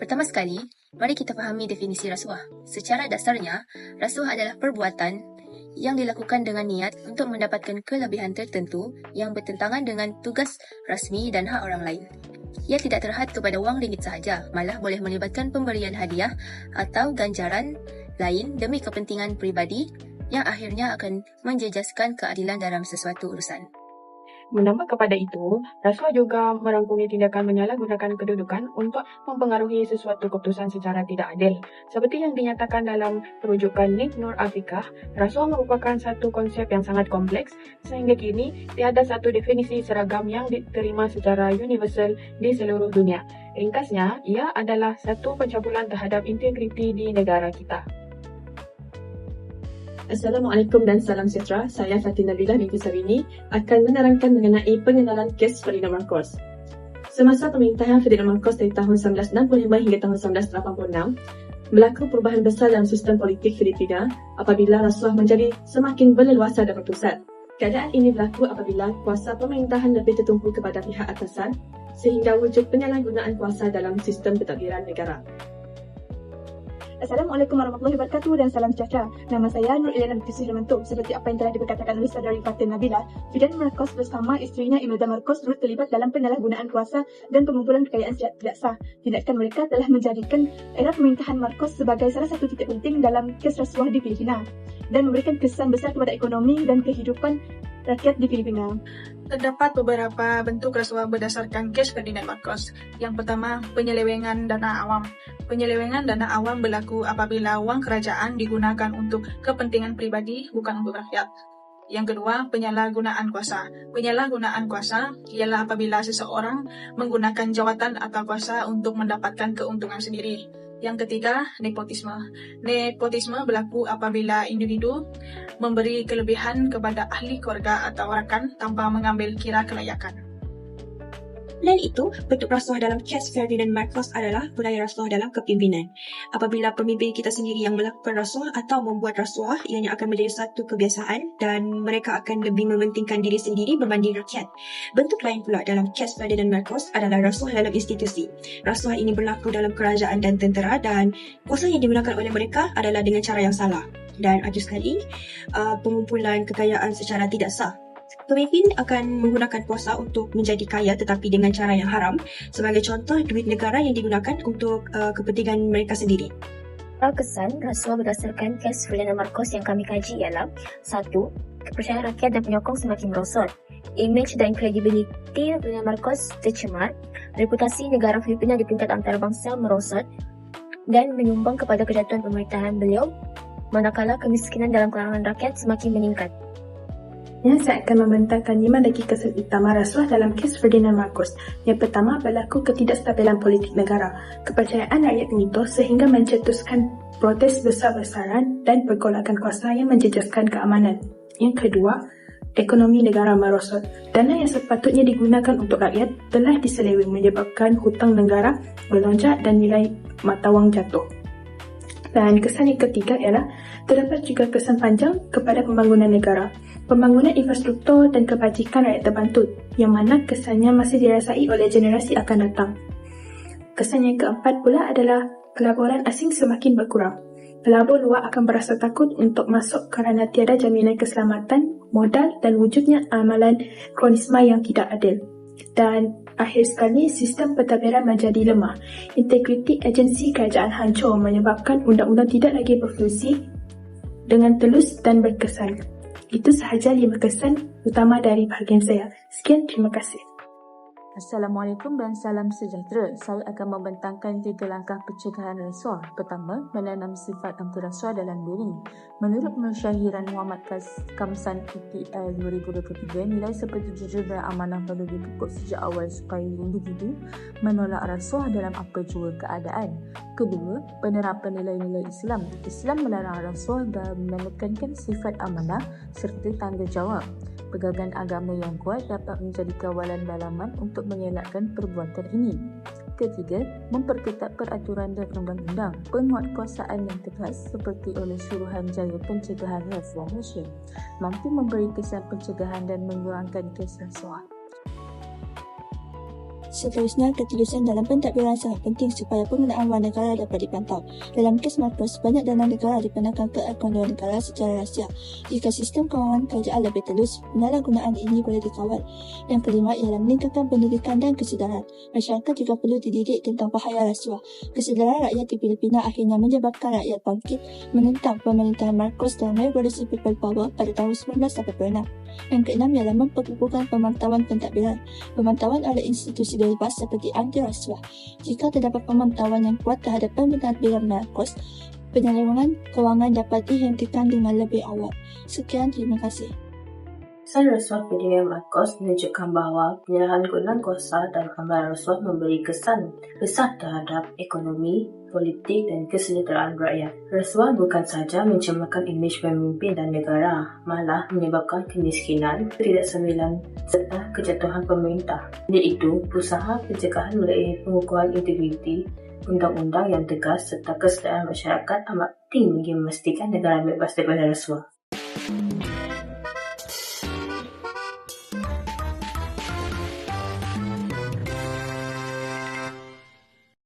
Pertama sekali, mari kita fahami definisi rasuah. Secara dasarnya, rasuah adalah perbuatan yang dilakukan dengan niat untuk mendapatkan kelebihan tertentu yang bertentangan dengan tugas rasmi dan hak orang lain. Ia tidak terhad kepada wang ringgit sahaja, malah boleh melibatkan pemberian hadiah atau ganjaran lain demi kepentingan peribadi yang akhirnya akan menjejaskan keadilan dalam sesuatu urusan. Menambah kepada itu, rasuah juga merangkumi tindakan menyalahgunakan kedudukan untuk mempengaruhi sesuatu keputusan secara tidak adil. Seperti yang dinyatakan dalam perujukan Nick Nur Afikah, rasuah merupakan satu konsep yang sangat kompleks sehingga kini tiada satu definisi seragam yang diterima secara universal di seluruh dunia. Ringkasnya, ia adalah satu pencabulan terhadap integriti di negara kita. Assalamualaikum dan salam sejahtera. Saya Fatin Nabilah binti Sarini akan menerangkan mengenai pengenalan kes Ferdinand Marcos. Semasa pemerintahan Ferdinand Marcos dari tahun 1965 hingga tahun 1986, berlaku perubahan besar dalam sistem politik Filipina apabila rasuah menjadi semakin berleluasa dan berpusat. Keadaan ini berlaku apabila kuasa pemerintahan lebih tertumpu kepada pihak atasan sehingga wujud penyalahgunaan kuasa dalam sistem pentadbiran negara. Assalamualaikum warahmatullahi wabarakatuh dan salam sejahtera. Nama saya Nur Iliana binti Sudirmanto. Seperti apa yang telah diberkatakan oleh saudari Fatin Nabilah, Ferdinand Marcos bersama isterinya Imelda Marcos turut terlibat dalam penyalahgunaan kuasa dan pengumpulan kekayaan tidak sah. Tindakan mereka telah menjadikan era pemerintahan Marcos sebagai salah satu titik penting dalam kes rasuah di Filipina dan memberikan kesan besar kepada ekonomi dan kehidupan rakyat di Filipina. Terdapat beberapa bentuk rasuah berdasarkan kes Ferdinand Marcos. Yang pertama, penyelewengan dana awam. Penyelewengan dana awam berlaku apabila wang kerajaan digunakan untuk kepentingan pribadi, bukan untuk rakyat. Yang kedua, penyalahgunaan kuasa. Penyalahgunaan kuasa ialah apabila seseorang menggunakan jawatan atau kuasa untuk mendapatkan keuntungan sendiri. Yang ketiga, nepotisme. Nepotisme berlaku apabila individu memberi kelebihan kepada ahli keluarga atau rakan tanpa mengambil kira kelayakan. Selain itu, bentuk rasuah dalam kes Ferdinand Marcos adalah budaya rasuah dalam kepimpinan. Apabila pemimpin kita sendiri yang melakukan rasuah atau membuat rasuah, ianya akan menjadi satu kebiasaan dan mereka akan lebih mementingkan diri sendiri berbanding rakyat. Bentuk lain pula dalam kes Ferdinand Marcos adalah rasuah dalam institusi. Rasuah ini berlaku dalam kerajaan dan tentera dan kuasa yang digunakan oleh mereka adalah dengan cara yang salah. Dan ada sekali pengumpulan kekayaan secara tidak sah. Pemimpin akan menggunakan kuasa untuk menjadi kaya tetapi dengan cara yang haram. Sebagai contoh, duit negara yang digunakan untuk kepentingan mereka sendiri. Kesan rasuah berdasarkan kes Ferdinand Marcos yang kami kaji ialah 1. Kepercayaan rakyat dan penyokong semakin merosot. Image dan kredibiliti Ferdinand Marcos tercemar. Reputasi negara Filipina di peringkat antarabangsa merosot dan menyumbang kepada kejatuhan pemerintahan beliau, manakala kemiskinan dalam kalangan rakyat semakin meningkat. Saya akan membentangkan 5 lagi kesan utama rasuah dalam kes Ferdinand Marcos. Yang pertama, berlaku ketidakstabilan politik negara. Kepercayaan rakyat menipis sehingga mencetuskan protes besar-besaran dan pergolakan kuasa yang menjejaskan keamanan. Yang kedua, ekonomi negara merosot. Dana yang sepatutnya digunakan untuk rakyat telah diseleweng menyebabkan hutang negara melonjak dan nilai mata wang jatuh. Dan kesan yang ketiga ialah terdapat juga kesan panjang kepada pembangunan negara. Pembangunan infrastruktur dan kebajikan rakyat terbantu, yang mana kesannya masih dirasai oleh generasi akan datang. Kesan yang keempat pula adalah pelaburan asing semakin berkurang. Pelabur luar akan berasa takut untuk masuk kerana tiada jaminan keselamatan, modal dan wujudnya amalan kronisme yang tidak adil. Dan akhir sekali, sistem pentadbiran menjadi lemah. Integriti agensi kerajaan hancur menyebabkan undang-undang tidak lagi berfungsi dengan telus dan berkesan. Itu sahaja 5 kesan utama dari bahagian saya. Sekian, terima kasih. Assalamualaikum dan salam sejahtera. Saya akan membentangkan 3 langkah pencegahan rasuah. Pertama, menanam sifat anti-rasuah dalam diri. Menurut Mensyahiran Muhammad Kamsan UTL 2023, nilai seperti jujur dan amanah perlu dipupuk sejak awal supaya individu menolak rasuah dalam apa jua keadaan. Kedua, penerapan nilai-nilai Islam. Islam melarang rasuah dan menekankan sifat amanah serta tanggungjawab. Pegangan agama yang kuat dapat menjadi kawalan dalaman untuk mengelakkan perbuatan ini. Ketiga, memperketat peraturan dan undang-undang. Penguatkuasaan yang tegas seperti oleh Suruhanjaya Pencegahan Rasuah Malaysia mampu memberi kesan pencegahan dan mengurangkan kes rasuah. Seterusnya, ketulusan dalam pentadbiran sangat penting supaya penggunaan wang negara dapat dipantau. Dalam kes Marcos, banyak dana negara dipindahkan ke akaun luar negara secara rahsia. Jika sistem kewangan kerajaan lebih telus, penyalahgunaan ini boleh dikawal. Yang kelima ialah meningkatkan pendidikan dan kesedaran. Masyarakat juga perlu dididik tentang bahaya rasuah. Kesedaran rakyat di Filipina akhirnya menyebabkan rakyat bangkit menentang pemerintahan Marcos dan Revolusi People Power pada tahun 1986. Yang keenam ialah memperkukuhkan pemantauan pentadbiran. Pemantauan oleh institusi bebas seperti anti rasuah. Jika terdapat pemantauan yang kuat terhadap pentadbiran Marcos, penyelewengan kewangan dapat dihentikan dengan lebih awal. Sekian, terima kasih. Kesan rasuah Ferdinand Marcos menunjukkan bahawa penyalahgunaan kuasa dan gambaran rasuah memberi kesan besar terhadap ekonomi, politik dan kesejahteraan rakyat. Rasuah bukan sahaja mencemarkan imej pemimpin dan negara, malah menyebabkan kemiskinan, ketidakstabilan serta kejatuhan pemerintah. Oleh itu, usaha pencegahan melalui pengukuhan integriti, undang-undang yang tegas serta kesejahteraan masyarakat amat penting bagi memastikan negara bebas daripada rasuah.